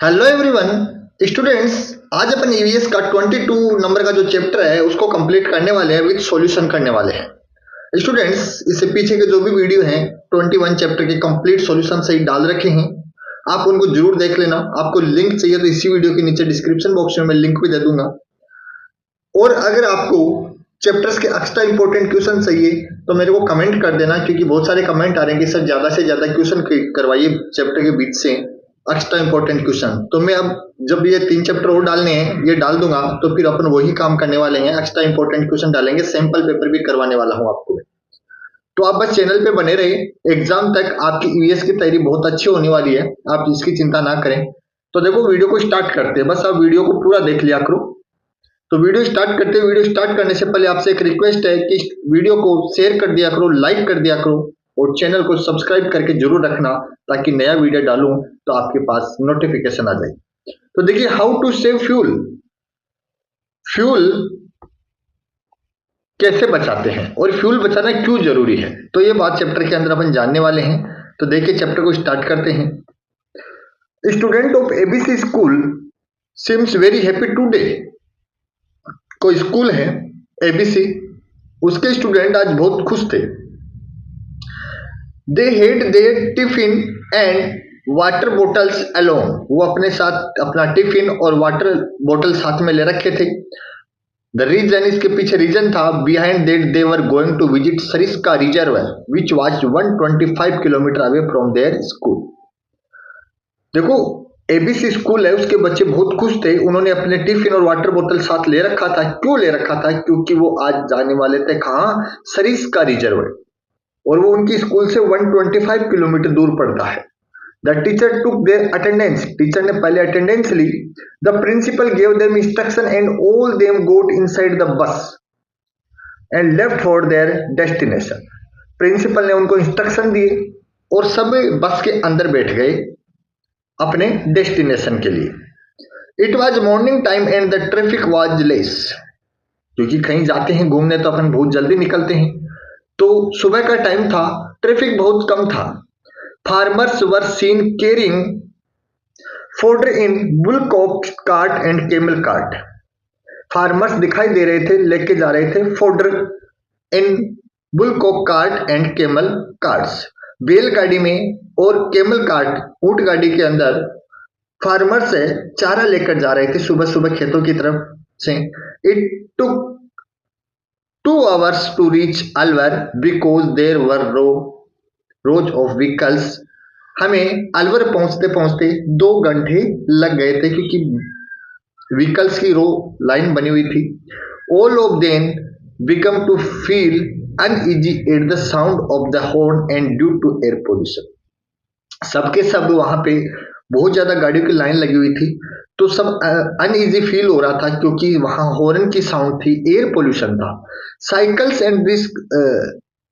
Hello everyone students. आज अपन EVS का 22 number का जो चैप्टर है उसको कंप्लीट करने वाले हैं, विद सॉल्यूशन करने वाले हैं। स्टूडेंट्स, इससे पीछे के जो भी वीडियो हैं 21 चैप्टर के कंप्लीट सॉल्यूशन सही डाल रखे हैं, आप उनको जरूर देख लेना। आपको लिंक चाहिए तो इसी वीडियो के नीचे डिस्क्रिप्शन बॉक्स में मैं लिंक भी दे दूंगा। और अगर आपको चैप्टर्स के एक्स्ट्रा इंपॉर्टेंट क्वेश्चन चाहिए तो मेरे को कमेंट कर देना, क्योंकि बहुत सारे कमेंट आ रहे हैं कि सर ज्यादा से ज्यादा क्वेश्चन करवाइए चैप्टर के बीच से एक्स्ट्रा इंपॉर्टेंट क्वेश्चन। तो मैं अब जब ये 3 चैप्टर और डालने हैं ये डाल दूंगा, तो फिर अपन वही काम करने वाले हैं, एक्स्ट्रा इंपॉर्टेंट क्वेश्चन डालेंगे, सैंपल पेपर भी करवाने वाला हूं आपको। तो आप बस चैनल पे बने रहे, एग्जाम तक आपकी ईवीएस की तैयारी बहुत अच्छी होने वाली है, आप इसकी चिंता ना करें। तो देखो वीडियो को स्टार्ट करते हैं, बस आप वीडियो को पूरा देख लिया करो। तो वीडियो स्टार्ट करते हैं। वीडियो स्टार्ट करने से पहले आपसे एक रिक्वेस्ट है कि वीडियो को शेयर कर दिया करो, लाइक कर दिया करो और चैनल को सब्सक्राइब करके जरूर रखना, ताकि नया वीडियो डालूं तो आपके पास नोटिफिकेशन आ जाए। तो देखिए, how to save fuel, fuel कैसे बचाते हैं और फ्यूल बचाना क्यों जरूरी है, तो ये बात चैप्टर के अंदर अपन जानने वाले हैं। तो देखिए चैप्टर को स्टार्ट करते हैं। Student of ABC school seems very happy today. कोई स्कूल है एबीसी, उसके स्टूडेंट आज बहुत खुश थे। They had there tiffin and water bottles alone. वो अपने साथ अपना टिफिन और वाटर बोतल साथ में ले रखे थे। द रीजन, इसके पीछे रीजन था, behind that they were going to visit Sariska reservoir which was 125 kilometre away from their school. देखो एबीसी स्कूल है, उसके बच्चे बहुत खुश थे। उन्होंने अपने टिफिन और वाटर बोतल साथ ले रखा था। क्यों ले रखा था? क्योंकि वो आज जाने वाले थे कहाँ? सरिस्का रिजर्वायर, और वो उनकी स्कूल से 125 किलोमीटर दूर पड़ता है। The teacher took their attendance. Teacher ने पहले अटेंडेंस ली। The principal gave them instruction and all them got inside the bus and left for their destination. Principal ने उनको इंस्ट्रक्शन दिए और सब बस के अंदर बैठ गए अपने डेस्टिनेशन के लिए। It was morning time and the traffic was less. क्योंकि कहीं जाते हैं घूमने तो अपन बहुत जल्दी निकलते हैं, तो सुबह का टाइम था, ट्रैफिक बहुत कम था। Farmers were seen carrying fodder in bull cart and camel cart. Farmers दिखाई दे रहे थे, लेके जा रहे थे fodder in bull cart and camel carts. बैलगाड़ी में और केमल कार्ट ऊंट गाड़ी के अंदर फार्मर से चारा लेकर जा रहे थे सुबह सुबह खेतों की तरफ से। It took 2 hours to reach Alwar because there were rows of vehicles. हमें अलवर पहुंचते पहुंचते 2 घंटे लग गए थे, क्योंकि व्हीकल्स की रो लाइन बनी हुई थी। All of them become to feel uneasy at the sound of the horn and due to air pollution. सबके सब वहां पे बहुत ज्यादा गाड़ियों की लाइन लगी हुई थी, तो सब अनईजी फील हो रहा था, क्योंकि वहां हॉर्न की साउंड थी, एयर पोल्यूशन था। Cycles and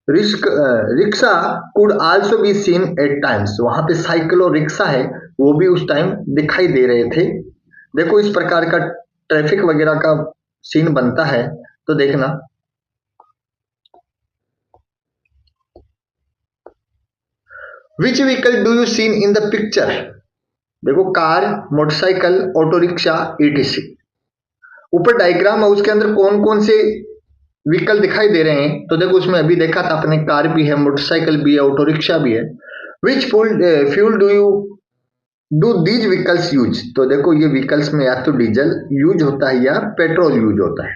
rickshaw could also be seen at times. वहां पे साइकिल और रिक्शा है, वो भी उस टाइम दिखाई दे रहे थे। देखो इस प्रकार का ट्रैफिक वगैरह का सीन बनता है, तो देखना। Which vehicle do you seen in the picture? देखो car, motorcycle, auto rickshaw, E T C. ऊपर डायग्राम है, उसके अंदर कौन कौन से व्हीकल दिखाई दे रहे हैं। तो देखो उसमें अभी देखा था अपने, कार भी है, मोटरसाइकिल भी है, ऑटो रिक्शा भी है। Which fuel do you do these vehicles use? तो देखो ये व्हीकल्स में या तो डीजल यूज होता है या पेट्रोल यूज होता है।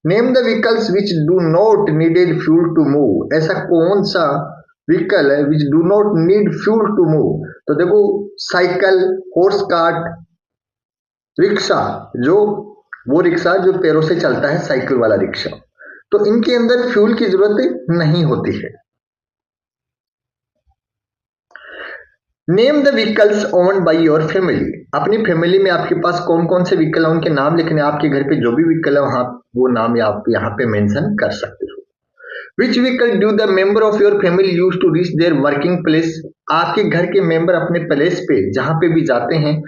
Name the vehicles which do not needed fuel to move. ऐसा कौन सा व्हीकल है which do not need fuel to move? तो देखो साइकिल, हॉर्स कार्ट, रिक्शा, जो वो रिक्शा जो पैरों से चलता है, साइकिल वाला रिक्शा, तो इनके अंदर फ्यूल की जरूरत नहीं होती है। Name the vehicles owned by your family. अपनी फैमिली में आपके पास कौन कौन से व्हीकल है उनके नाम लिखने। आपके घर पे जो भी व्हीकल है वहां वो नाम आप यहाँ पे मेंशन कर सकते हो। Which vehicle do the member of your family use to reach their working place? आपके घर के मेंबर अपने प्लेस पे जहां पे भी जाते हैं,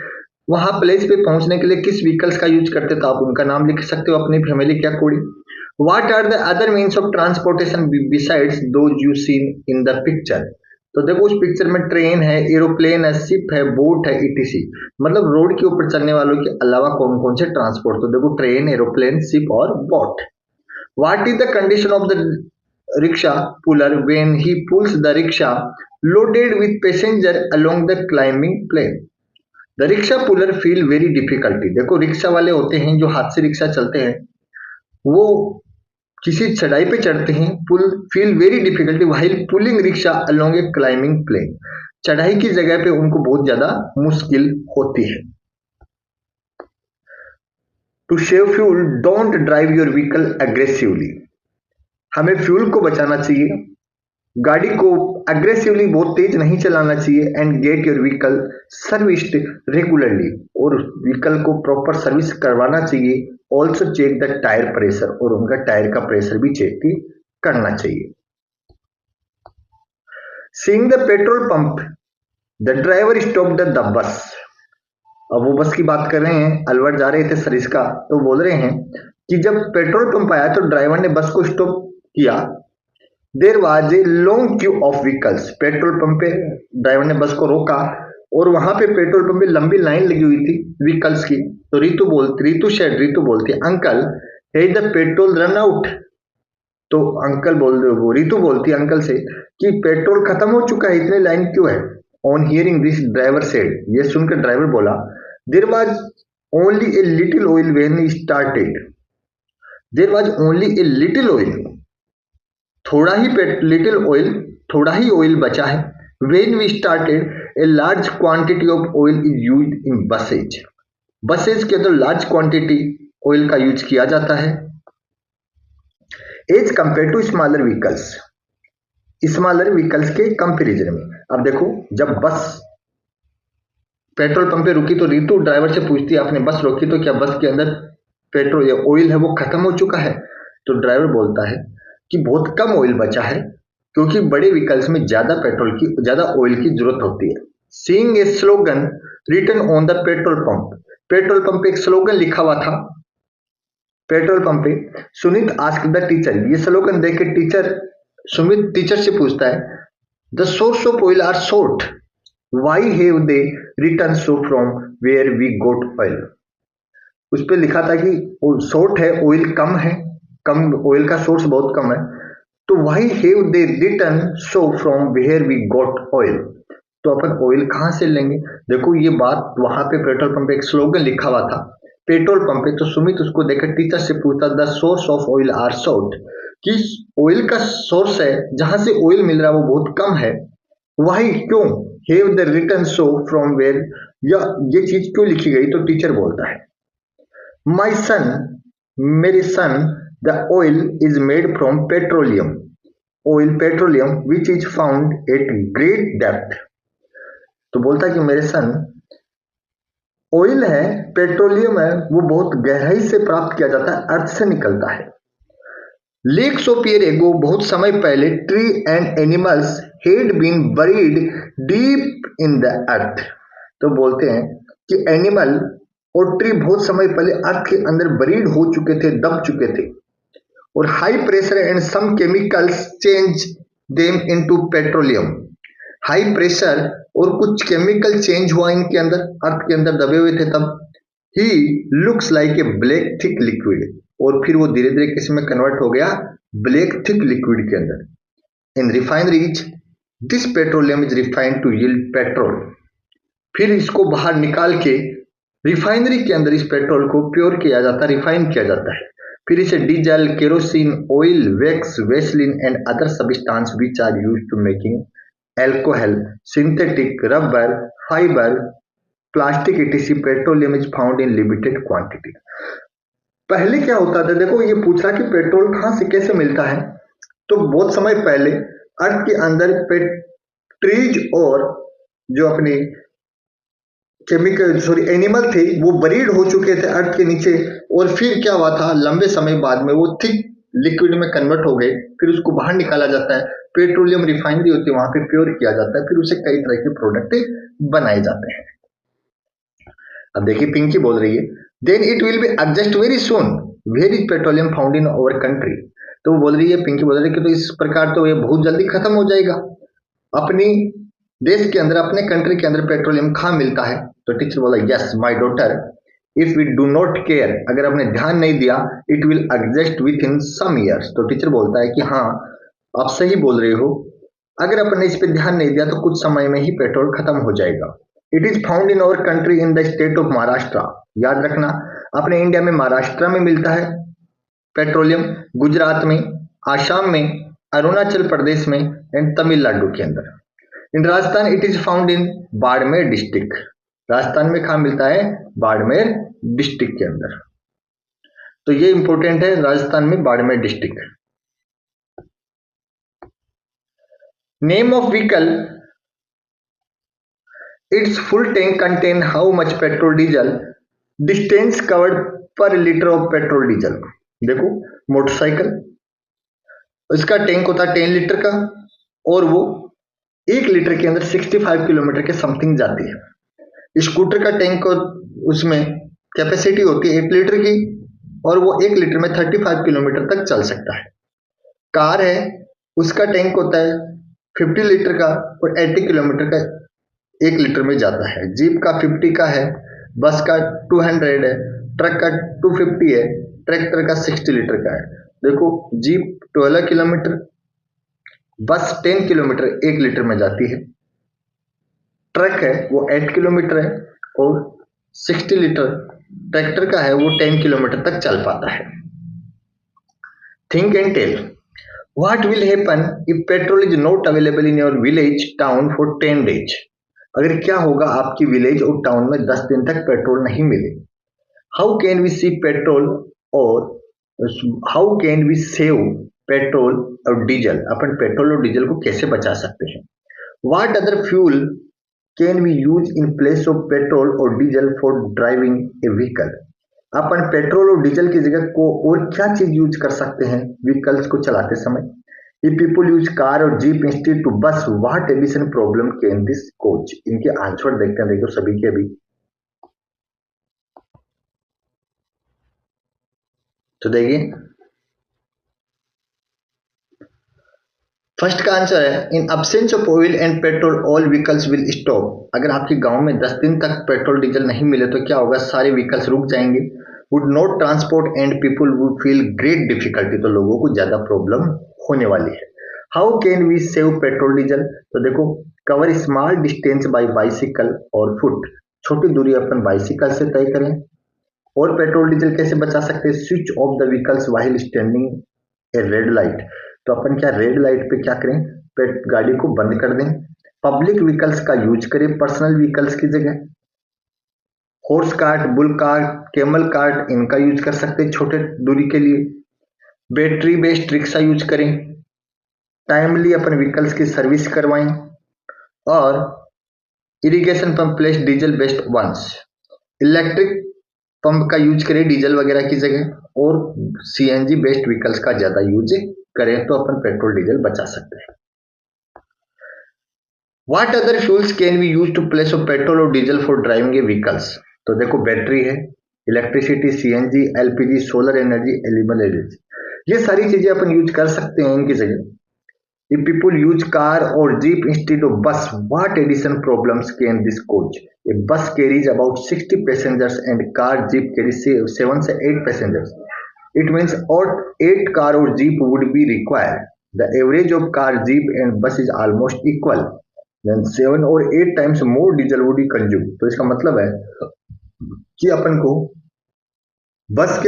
वहां प्लेस पे पहुंचने के लिए किस व्हीकल्स का यूज करते, तो आप उनका नाम लिख सकते हो अपनी फैमिली के according. What are the other means of transportation besides those you seen in the picture? तो देखो उस पिक्चर में ट्रेन है, एरोप्लेन है, शिप है, बोट है, ईटीसी, मतलब रोड के ऊपर चलने वालों के अलावा कौन कौन से ट्रांसपोर्ट, तो देखो ट्रेन, एरोप्लेन, शिप और boat. What is the condition of the rickshaw puller when he pulls the rickshaw loaded with passenger along the climbing plane? The rickshaw puller feel very difficulty। देखो rickshaw वाले होते हैं जो हाथ से rickshaw चलते हैं, वो किसी चढ़ाई पे चढ़ते हैं, pull feel very difficulty while pulling rickshaw along a climbing plane. चढ़ाई की जगह पे उनको बहुत ज्यादा मुश्किल होती है। To save fuel don't drive your vehicle aggressively. हमें फ्यूल को बचाना चाहिए, गाड़ी को अग्रेसिवली बहुत तेज नहीं चलाना चाहिए। And get your vehicle serviced regularly, और व्हीकल को प्रॉपर सर्विस करवाना चाहिए। Also check the tyre pressure, और उनका टायर का प्रेशर भी चेक करना चाहिए। Seeing the petrol pump the driver stopped the bus. अब वो बस की बात कर रहे हैं, अलवर जा रहे थे सरिस्का, तो बोल रहे हैं कि जब पेट्रोल पंप आया तो ड्राइवर ने बस को स्टॉप किया। There was a long queue of vehicles. Petrol pump पे ड्राइवर ने बस को रोका और वहां पे पेट्रोल पंप पे लंबी लाइन लगी हुई थी व्हीकल्स की। तो रितु बोलती uncle is the petrol run out. तो रितु बोलती अंकल से कि पेट्रोल खत्म हो चुका है, इतनी लाइन क्यों है। On hearing this driver said, ये सुनकर ड्राइवर बोला, there was only a little oil when started. There was only a little oil, थोड़ा ही ऑयल बचा है। When we started a large quantity of oil is used in buses के अंदर large quantity oil का use किया जाता है as compare to smaller vehicles के कंपेरिजन में। अब देखो जब बस पेट्रोल पंप पे रुकी तो रितु ड्राइवर से पूछती है, आपने बस रोकी तो क्या बस के अंदर पेट्रोल या ऑयल है वो खत्म हो चुका है। तो ड्राइवर बोलता है कि बहुत कम ऑयल बचा है, क्योंकि बड़े व्हीकल्स में ज्यादा ऑयल की जरूरत होती है। Seeing a slogan written on the petrol pump पे एक स्लोगन लिखा हुआ था पेट्रोल पंप पे। सुमित आस्क द टीचर, ये स्लोगन देख के सुमित टीचर से पूछता है, the source of oil are short, why have they written so from where we got oil. उस पे लिखा था कि शॉर्ट है, ऑयल कम है, कम ऑयल का सोर्स बहुत कम है, तो why have they written so from where we got oil, तो अपन ऑयल कहां से लेंगे। देखो ये बात वहां पे पेट्रोल पंप पे एक स्लोगन लिखा हुआ था पेट्रोल पंप पे। तो सुमित उसको देखकर टीचर से पूछता, the source of oil are short, कि ऑयल का सोर्स है जहां से ऑयल मिल रहा है वो बहुत कम है, वही क्यों, have the written so from where, या ये चीज क्यों लिखी गई। तो टीचर बोलता है, माय सन, मेरे son, the oil is made from petroleum, oil petroleum which is found at great depth. तो बोलता है कि मेरे सन, ऑयल है, पेट्रोलियम है, वो बहुत गहराई से प्राप्त किया जाता है, अर्थ से निकलता है। लेक्स ऑफ ईयर एगो, बहुत समय पहले, tree and animals had been buried deep in the earth. तो बोलते हैं कि एनिमल और ट्री बहुत समय पहले अर्थ के अंदर बरीड हो चुके थे, दब चुके थे, और high pressure and some chemicals change them into petroleum. High pressure और कुछ केमिकल चेंज हुआ इनके अंदर, अर्थ के अंदर दबे हुए थे तब। He looks like a black thick liquid, और फिर वो धीरे धीरे किस में कन्वर्ट हो गया, ब्लैक थिक लिक्विड के अंदर। In refineries this petroleum is refined to yield petrol. फिर इसको बाहर निकाल के रिफाइनरी के अंदर इस पेट्रोल को प्योर किया जाता है, रिफाइन किया जाता है। फिर इसे diesel, kerosene, oil, wax, vaseline and other substance which are used to making alcohol, synthetic rubber, fibre, plastic etc. Petroleum is found in limited quantity. पहले क्या होता था, देखो ये पूछ रहा कि पेट्रोल कहां से कैसे मिलता है। तो बहुत समय पहले अर्थ के अंदर ट्रीज और जो अपने एनिमल थे वो बरीड हो चुके थे अर्थ के नीचे, और फिर क्या हुआ था, लंबे समय बाद में वो थिक लिक्विड में कन्वर्ट हो गए। फिर उसको बाहर निकाला जाता है, पेट्रोलियम रिफाइनरी होती है, वहां पे प्योर किया जाता है, फिर उसे कई तरह के प्रोडक्ट बनाए जाते हैं। अब देखिए पिंकी बोल रही है, then it will be adjust very soon, where is petroleum found in our country. तो वो बोल रही है, पिंकी बोल रही है कि तो इस प्रकार तो ये बहुत जल्दी खत्म हो जाएगा। अपनी देश के अंदर, अपने कंट्री के अंदर पेट्रोलियम कहाँ मिलता है? तो टीचर बोला yes my daughter, if we do not care, अगर आपने ध्यान नहीं दिया, it will exist within some years. तो टीचर बोलता है कि हाँ आप सही बोल रहे हो, अगर अपन ने इस पे ध्यान नहीं दिया तो कुछ समय में ही पेट्रोल खत्म हो जाएगा। It is found in our country in the state of Maharashtra. याद रखना, अपने इंडिया में महाराष्ट्र में मिलता है पेट्रोलियम, गुजरात में, आसाम में, अरुणाचल प्रदेश में एंड तमिलनाडु के अंदर। In Rajasthan it is found in Barmer district. Rajasthan में कहा मिलता है? बाड़मेर डिस्ट्रिक्ट के अंदर। तो ये इंपॉर्टेंट है, राजस्थान में Barmer district. Name of vehicle, it's full tank contain how much petrol diesel, distance covered पर लीटर ऑफ पेट्रोल डीजल। देखो मोटरसाइकिल, इसका टैंक होता है 10 लीटर का और वो 1 लीटर के अंदर 65 किलोमीटर के समथिंग जाती है। स्कूटर का टैंक उसमें कैपेसिटी होती है 8 लीटर की और वो 1 लीटर में 35 किलोमीटर तक चल सकता है। कार है, उसका टैंक होता है 50 लीटर का और 80 किलोमीटर का 1 लीटर में जाता है। जीप का 50 का है, बस का 200 है, ट्रक का 250 है, ट्रैक्टर का 60 लीटर का है। देखो जीप 12 किलोमीटर, बस 10 किलोमीटर 1 लीटर में जाती है, ट्रक है वो 8 किलोमीटर है और 60 लीटर ट्रैक्टर का है वो 10 किलोमीटर तक चल पाता है। Think and tell, what will happen if petrol is not available in your village town for 10 days. अगर क्या होगा आपकी विलेज और टाउन में 10 दिन तक पेट्रोल नहीं मिले। How can we see petrol और how can we save petrol और डीजल, अपन पेट्रोल और डीजल को कैसे बचा सकते हैं। What other fuel can we use in place of petrol और diesel for driving a vehicle. अपन पेट्रोल और डीजल की जगह को और क्या चीज यूज कर सकते हैं व्हीकल्स को चलाते समय। If people use car or jeep instead to bus, what emission problem can this cause? इनके आंसर देखते हैं, देखो सभी के अभी। तो देखिए फर्स्ट का आंसर है इन absence of oil and petrol all vehicles will stop. अगर आपके गांव में 10 दिन तक पेट्रोल डीजल नहीं मिले तो क्या होगा, सारे व्हीकल्स रुक जाएंगे। Would not transport and people would feel great difficulty, तो लोगों को ज्यादा प्रॉब्लम होने वाली है। How can we save petrol diesel, तो देखो cover small distance by bicycle और फुट, छोटी दूरी अपन बाइसिकल से तय करें। और पेट्रोल डीजल कैसे बचा सकते हैं, switch off the vehicles while standing A red light, तो अपन क्या रेड लाइट पे क्या करें, गाड़ी को बंद कर दें। पब्लिक व्हीकल्स का यूज करें पर्सनल व्हीकल्स की जगह। Horse cart, bull cart, camel cart, इनका यूज कर सकते हैं छोटे दूरी के लिए। बैटरी बेस्ड रिक्शा यूज करें। टाइमली अपन व्हीकल्स की सर्विस करवाएं और irrigation pump place diesel based ones. Electric pump का यूज करें डीजल वगैरह की जगह और सीएनजी बेस्ड व्हीकल्स का ज्यादा यूज करें तो अपन पेट्रोल डीजल बचा सकते हैं। What other fuels can we use to place of petrol और diesel for driving a vehicles, तो देखो बैटरी है, electricity, CNG, LPG, solar energy, animal energy, ये सारी चीजें अपन यूज कर सकते हैं इनकी जगह। If people use car or jeep instead of bus, what additional problems can this cause? A bus carries about 60 passengers and car jeep carries 7 to 8 passengers. It means 8 car or jeep would be required. The average of car, jeep and bus is almost equal. Then 7 or 8 times more diesel would be consumed. तो इसका मतलब है कि अपन को बस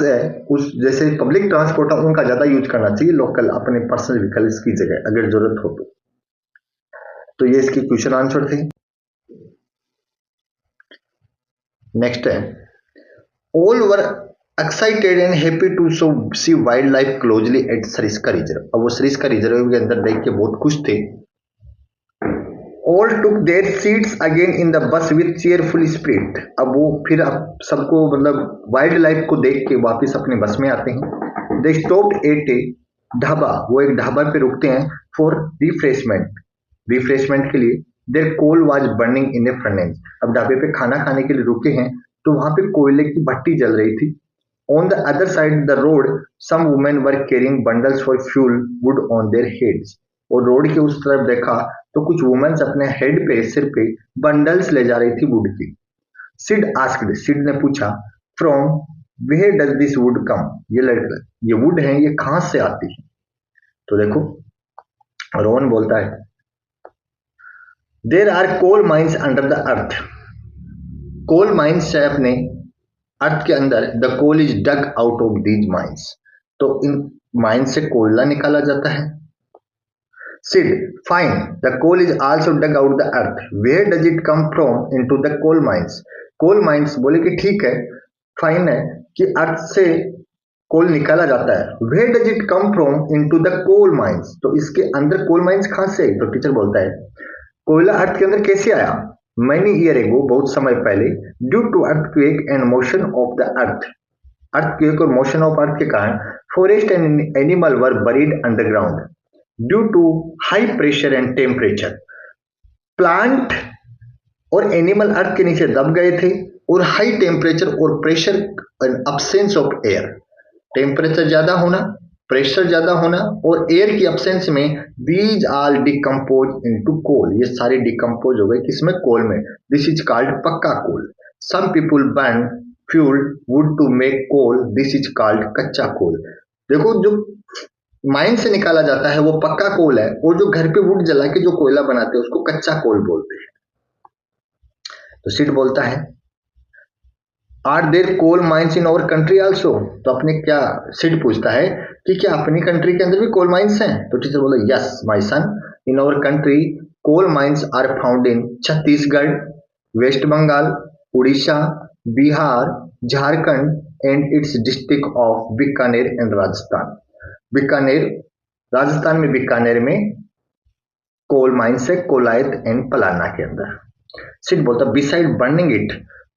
है उस जैसे पब्लिक ट्रांसपोर्ट है उनका ज्यादा यूज करना चाहिए लोकल अपने पर्सनल व्हीकल्स की जगह अगर जरूरत हो तो ये इसके क्वेश्चन आंसर थे। नेक्स्ट है all were excited and happy to see wild life closely at Sariska reserve. अब वो सरिस्का रिजर्व के अंदर देख के बहुत खुश थे। All took their seats again in the bus with cheerful spirit. अब वो फिर अब सबको मतलब वाइल्ड लाइफ को देख के वापस अपने बस में आते हैं। They stopped at a dhaba, वो एक ढाबा पे रुकते हैं for रिफ्रेशमेंट के लिए। Their coal was burning in a furnace. अब ढाबे पे खाना खाने के लिए रुके हैं तो वहां पे कोयले की भट्टी जल रही थी। On the other side the road, some women were carrying bundles for fuel wood on their heads. और रोड के उस तरफ देखा तो कुछ वुमेन्स अपने हेड पे, सिर पे बंडल्स ले जा रही थी वुड की। सिड आस्क्ड, सिड ने पूछा, from where does this wood come, ये वुड है, ये कहां से आती है? तो देखो रोहन बोलता है, there are coal mines under the earth. Coal mines है अपने अर्थ के अंदर, the coal is dug out of these mines. तो इन माइंस से कोयला निकाला जाता है। Sid, fine, the coal is also dug out the earth, where does it come from into the coal mines. Coal mines बोले कि ठीक है, फाइन है कि अर्थ से कोल निकाला जाता है, where does it come from into the coal mines, तो इसके अंदर कोल माइंस कहां से? तो टीचर बोलता है, कोयला अर्थ के अंदर कैसे आया? मैनी ईयर एगो, बहुत समय पहले, due to earthquake and motion of the earth, earthquake और मोशन ऑफ अर्थ के कारण forest and animal were buried underground due to high pressure and temperature. Plant और एनिमल अर्थ के नीचे दब गए थे और हाई टेम्परेचर और pressure, absence of air, temperature ज्यादा होना, प्रेशर ज्यादा होना और एयर की अब्सेंस में these all decompose into coal, ये सारे डिकम्पोज हो गए किसमें? कोल में। दिस इज कॉल्ड पक्का coal. Some people burn fuel wood to make coal, this is called कच्चा कोल। देखो जो माइन से निकाला जाता है वो पक्का कोल है, और जो घर पे वुड जला के जो कोयला बनाते हैं उसको कच्चा कोल बोलते हैं। तो सिड बोलता है, are there coal mines in our country also, तो अपने क्या, सिड पूछता है कि क्या अपनी कंट्री के अंदर भी कोल माइंस हैं? तो टीचर बोला, yes my son, in our country coal mines are found in Chhattisgarh, West Bengal, Orissa, Bihar, Jharkhand and its district of Bikaner and Rajasthan. Bikaner, Rajasthan में बीकानेर में कोल माइंस है, कोलायत एंड पलाना के अंदर। सिड बोलता, beside burning it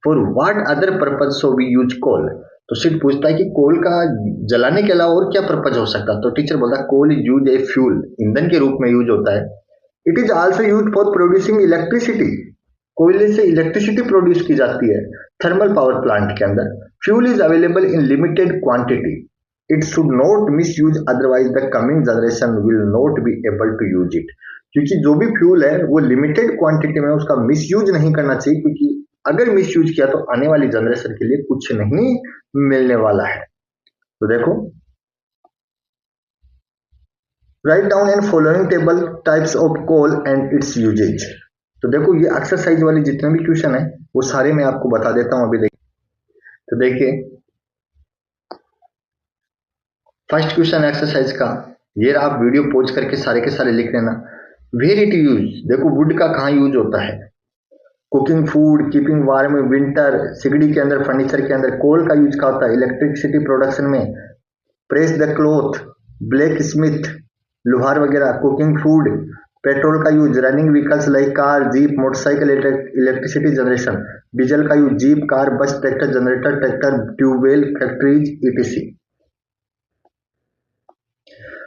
for what other purpose so we use coal. तो Sid पूछता है कि कोल का जलाने के अलावा और क्या पर्पज हो सकता है? तो टीचर बोलता है, coal is use a fuel, ईंधन के रूप में यूज होता है। It is also use for producing electricity, कोयले से इलेक्ट्रिसिटी प्रोड्यूस की जाती है थर्मल पावर प्लांट के अंदर। Fuel is available in limited quantity, it should not misuse, otherwise the coming generation will not be able to use it. क्योंकि जो भी फ्यूल है वो लिमिटेड क्वांटिटी में, उसका मिस यूज नहीं करना चाहिए, क्योंकि अगर मिस यूज किया तो आने वाली जनरेशन के लिए कुछ नहीं मिलने वाला है। तो देखो, write down and following table types of coal and its uses. तो देखो ये एक्सरसाइज वाले जितने भी क्वेश्चन है वो सारे मैं आपको बता देता हूं अभी। देखिए, तो देखिए फर्स्ट क्वेश्चन एक्सरसाइज का ये, आप वीडियो पॉज करके सारे के सारे लिख लेना। वेयर इट यूज, देखो वुड का कहाँ यूज होता है? Cooking food, keeping warm winter, सिगड़ी के अंदर, फर्नीचर के अंदर। कोल का यूज क्या होता है? इलेक्ट्रिसिटी प्रोडक्शन में, press the cloth, blacksmith, लोहार वगैरह। कुकिंग फूड, पेट्रोल का use, running vehicles like car, jeep, motorcycle, electricity generation. Diesel का use, jeep, car, bus, tractor, generator, tractor, tubewell, factories, etc.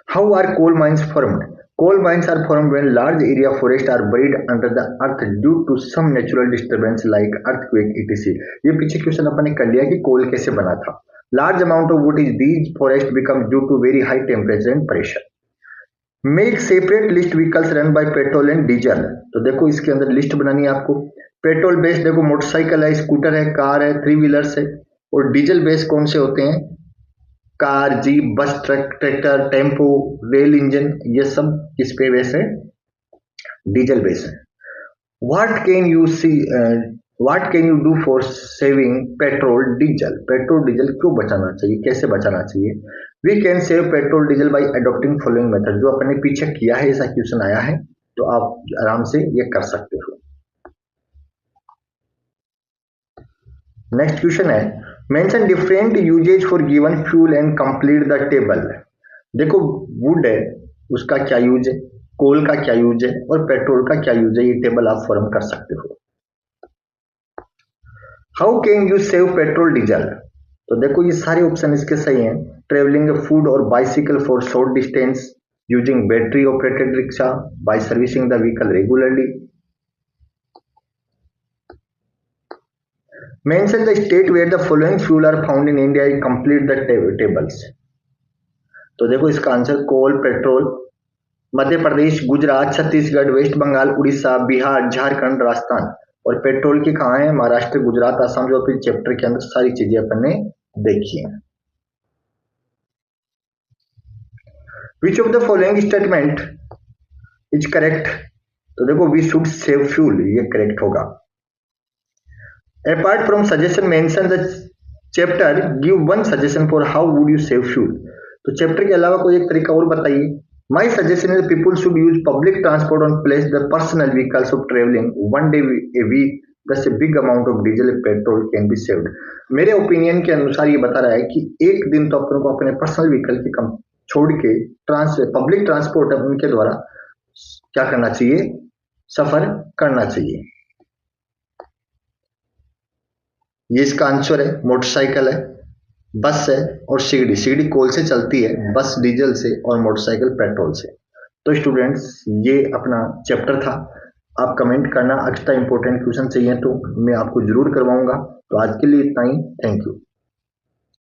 How are coal mines formed? Coal mines are formed when large area of forest are buried under the earth due to some natural disturbance like earthquake etc. ये पीछे question अपन ने कर लिया कि कोल कैसे बना था। Large amount of wood is these forest become due to very high temperature and pressure. Make separate list vehicles run by petrol and diesel. तो देखो इसके अंदर लिस्ट बनानी है आपको। पेट्रोल बेस्ड देखो मोटरसाइकिल है, स्कूटर है, कार है, 3 व्हीलर्स है। और डीजल बेस्ड कौन से होते हैं? Car, jeep, bus, truck, tractor, tempo, rail engine, ये सब किस पे बेस है? डीजल बेस है। What can you do for saving petrol diesel? Petrol diesel क्यों बचाना चाहिए, कैसे बचाना चाहिए? We can save petrol diesel by adopting following method. जो अपने पीछे किया है, ऐसा क्वेश्चन आया है तो आप आराम से ये कर सकते हो। नेक्स्ट क्वेश्चन है, mention different uses for given fuel and complete the table. देखो वुड है उसका क्या यूज है, कोल का क्या यूज है और पेट्रोल का क्या यूज है, ये टेबल आप फॉर्म कर सकते हो। How can you save petrol diesel? तो देखो ये सारे ऑप्शन इसके सही हैं। ट्रेवलिंग फूड और bicycle for short distance, using battery operated rickshaw, by servicing the vehicle regularly. Mention the state where the following fuel are found in India and complete the tables. तो देखो इसका answer कोल, petrol, Madhya Pradesh, Gujarat, Chhattisgarh, West Bengal, Orissa, Bihar, Jharkhand, Rajasthan. और petrol की कहाँ है? महाराष्ट्र, गुजरात, असम। जो फिर chapter के अंदर सारी चीजें अपन ने देखी है। Which of the following statement is correct? तो देखो, वी शुड सेव फ्यूल, ये करेक्ट होगा। Apart from suggestion mention the chapter, give one suggestion for how would you save fuel. तो चैप्टर के अलावा कोई एक तरीका और बताइए। My suggestion is people should use public transport on place the personal vehicles of travelling one day a week, thus a big amount of diesel petrol can be saved. मेरे opinion के अनुसार ये बता रहा है कि एक दिन तो अपन को अपने पर्सनल व्हीकल की कम छोड़ के पब्लिक ट्रांसपोर्ट उनके द्वारा क्या करना चाहिए? सफर करना चाहिए। ये इसका आंसर है। मोटरसाइकिल है, बस है और सीढ़ी। सीढ़ी कोल से चलती है, बस डीजल से और मोटरसाइकिल पेट्रोल से। तो स्टूडेंट्स, ये अपना चैप्टर था। आप कमेंट करना, एक्स्ट्रा इंपॉर्टेंट क्वेश्चन चाहिए तो मैं आपको जरूर करवाऊंगा। तो आज के लिए इतना ही। Thank you.